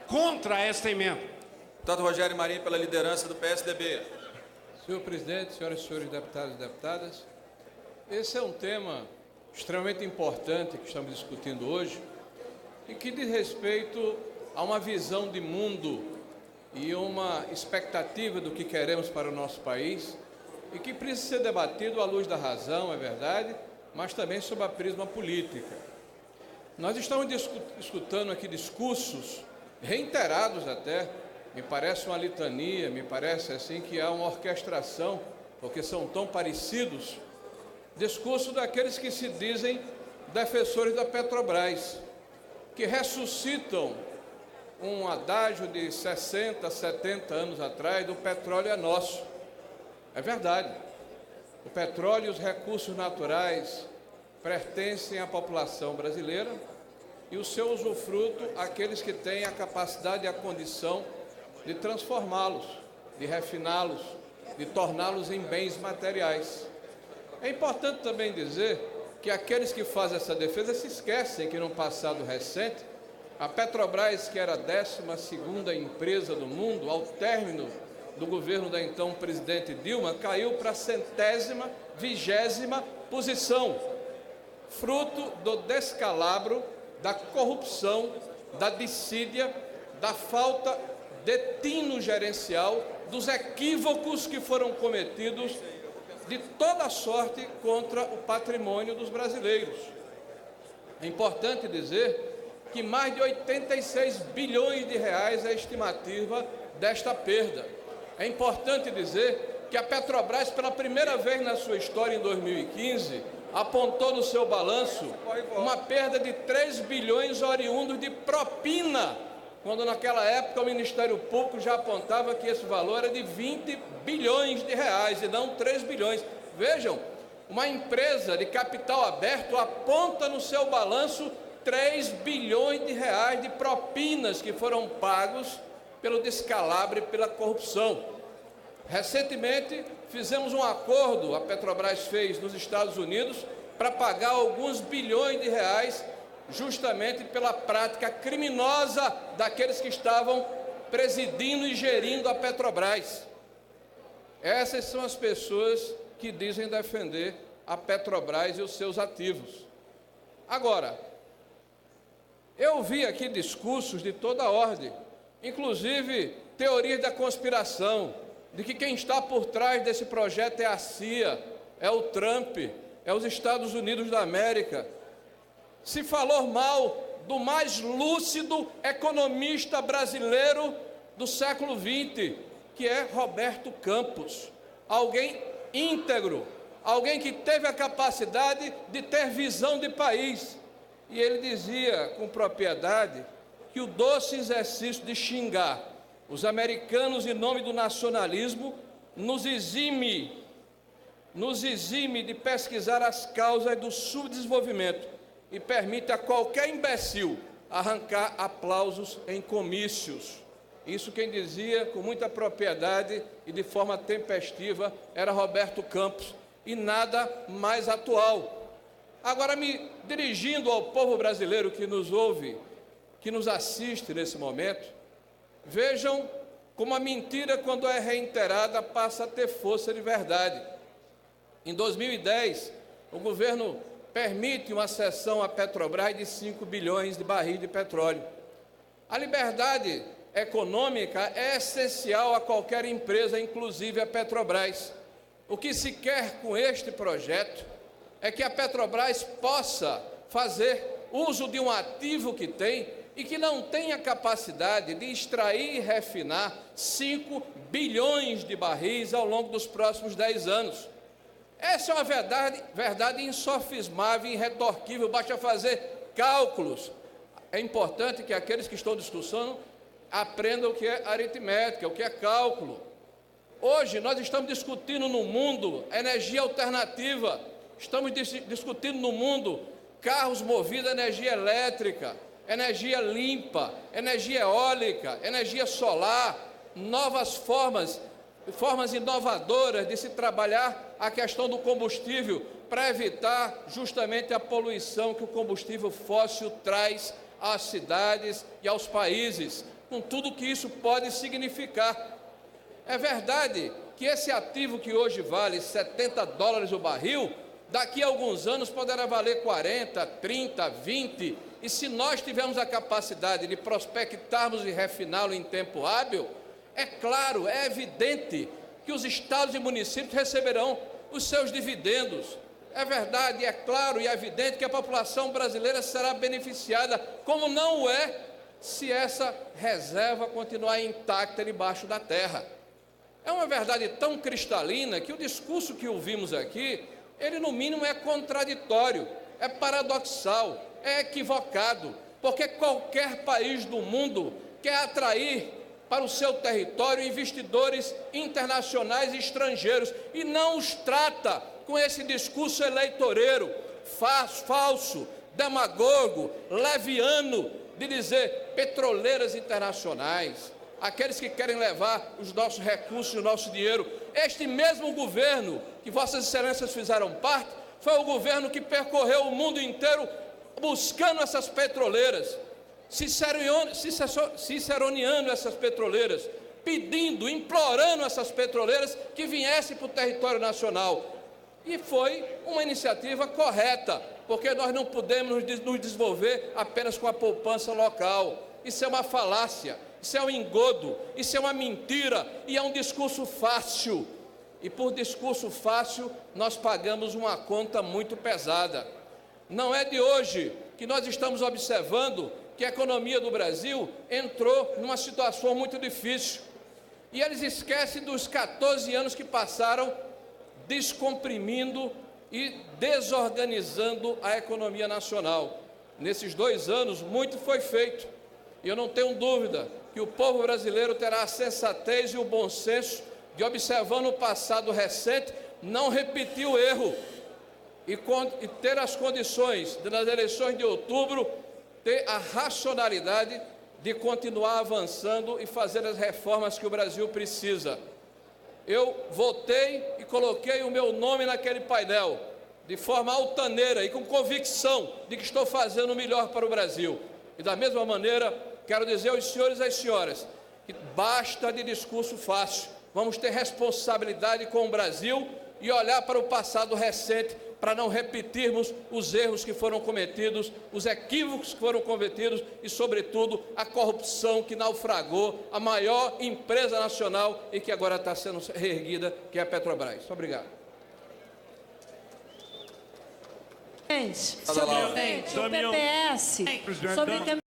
contra esta emenda. Deputado Rogério Marinho, pela liderança do PSDB. Senhor presidente, senhoras e senhores deputados e deputadas, esse é um tema extremamente importante que estamos discutindo hoje e que diz respeito a uma visão de mundo e uma expectativa do que queremos para o nosso país e que precisa ser debatido à luz da razão, é verdade, mas também sob a prisma política. Nós estamos escutando aqui discursos reiterados até, me parece uma litania, me parece assim que há uma orquestração, porque são tão parecidos, discurso daqueles que se dizem defensores da Petrobras, que ressuscitam um adágio de 60, 70 anos atrás, do petróleo é nosso. É verdade, o petróleo e os recursos naturais pertencem à população brasileira e o seu usufruto àqueles que têm a capacidade e a condição de transformá-los, de refiná-los, de torná-los em bens materiais. É importante também dizer que aqueles que fazem essa defesa se esquecem que, no passado recente, a Petrobras, que era a 12ª empresa do mundo, ao término do governo da então presidente Dilma, caiu para a 120ª posição, fruto do descalabro, da corrupção, da dissídia, da falta de tino gerencial, dos equívocos que foram cometidos de toda sorte contra o patrimônio dos brasileiros. É importante dizer que mais de 86 bilhões de reais é a estimativa desta perda. É importante dizer que a Petrobras, pela primeira vez na sua história, em 2015, apontou no seu balanço uma perda de 3 bilhões oriundos de propina, quando naquela época o Ministério Público já apontava que esse valor era de 20 bilhões de reais e não 3 bilhões. Vejam, uma empresa de capital aberto aponta no seu balanço 3 bilhões de reais de propinas que foram pagos pelo descalabro e pela corrupção. Recentemente, fizemos um acordo, a Petrobras fez nos Estados Unidos, para pagar alguns bilhões de reais, justamente pela prática criminosa daqueles que estavam presidindo e gerindo a Petrobras. Essas são as pessoas que dizem defender a Petrobras e os seus ativos. Agora, eu vi aqui discursos de toda a ordem, inclusive teorias da conspiração, de que quem está por trás desse projeto é a CIA, é o Trump, é os Estados Unidos da América. Se falou mal do mais lúcido economista brasileiro do século XX, que é Roberto Campos, alguém íntegro, alguém que teve a capacidade de ter visão de país. E ele dizia com propriedade que o doce exercício de xingar os americanos em nome do nacionalismo nos exime de pesquisar as causas do subdesenvolvimento e permite a qualquer imbecil arrancar aplausos em comícios. Isso quem dizia com muita propriedade e de forma tempestiva era Roberto Campos, e nada mais atual. Agora, me dirigindo ao povo brasileiro que nos ouve, que nos assiste nesse momento, vejam como a mentira, quando é reiterada, passa a ter força de verdade. Em 2010, o governo permite uma cessão à Petrobras de 5 bilhões de barris de petróleo. A liberdade econômica é essencial a qualquer empresa, inclusive a Petrobras. O que se quer com este projeto é que a Petrobras possa fazer uso de um ativo que tem e que não tem a capacidade de extrair e refinar 5 bilhões de barris ao longo dos próximos 10 anos. Essa é uma verdade insofismável e irretorquível, basta fazer cálculos. É importante que aqueles que estão discutindo aprendam o que é aritmética, o que é cálculo. Hoje nós estamos discutindo no mundo energia alternativa, estamos discutindo no mundo carros movidos a energia elétrica, energia limpa, energia eólica, energia solar, novas formas inovadoras de se trabalhar a questão do combustível para evitar justamente a poluição que o combustível fóssil traz às cidades e aos países. com tudo que isso pode significar. É verdade que esse ativo que hoje vale $70 o barril, daqui a alguns anos poderá valer 40, 30, 20, e se nós tivermos a capacidade de prospectarmos e refiná-lo em tempo hábil, é claro, é evidente que os estados e municípios receberão os seus dividendos. É verdade, é claro e é evidente que a população brasileira será beneficiada, como não o é se essa reserva continuar intacta debaixo da terra. É uma verdade tão cristalina que o discurso que ouvimos aqui, ele no mínimo é contraditório, é paradoxal, é equivocado, porque qualquer país do mundo quer atrair para o seu território investidores internacionais e estrangeiros e não os trata com esse discurso eleitoreiro, falso, demagogo, leviano, de dizer petroleiras internacionais, aqueles que querem levar os nossos recursos e o nosso dinheiro. Este mesmo governo que Vossas Excelências fizeram parte, foi o governo que percorreu o mundo inteiro buscando essas petroleiras, ciceroneando essas petroleiras, pedindo, implorando essas petroleiras que viessem para o território nacional. E foi uma iniciativa correta, porque nós não podemos nos desenvolver apenas com a poupança local. Isso é uma falácia, isso é um engodo, isso é uma mentira e é um discurso fácil. E por discurso fácil nós pagamos uma conta muito pesada. Não é de hoje que nós estamos observando que a economia do Brasil entrou numa situação muito difícil. E eles esquecem dos 14 anos que passaram descomprimindo e desorganizando a economia nacional. Nesses 2 anos, muito foi feito. E eu não tenho dúvida que o povo brasileiro terá a sensatez e o bom senso de, observando o passado recente, não repetir o erro e ter as condições, nas eleições de outubro, ter a racionalidade de continuar avançando e fazer as reformas que o Brasil precisa. Eu votei e coloquei o meu nome naquele painel, de forma altaneira e com convicção de que estou fazendo o melhor para o Brasil. E da mesma maneira, quero dizer aos senhores e às senhoras que basta de discurso fácil. Vamos ter responsabilidade com o Brasil e olhar para o passado recente para não repetirmos os erros que foram cometidos, os equívocos que foram cometidos e, sobretudo, a corrupção que naufragou a maior empresa nacional e que agora está sendo reerguida, que é a Petrobras. Obrigado. Senhor presidente, o PPS, sobre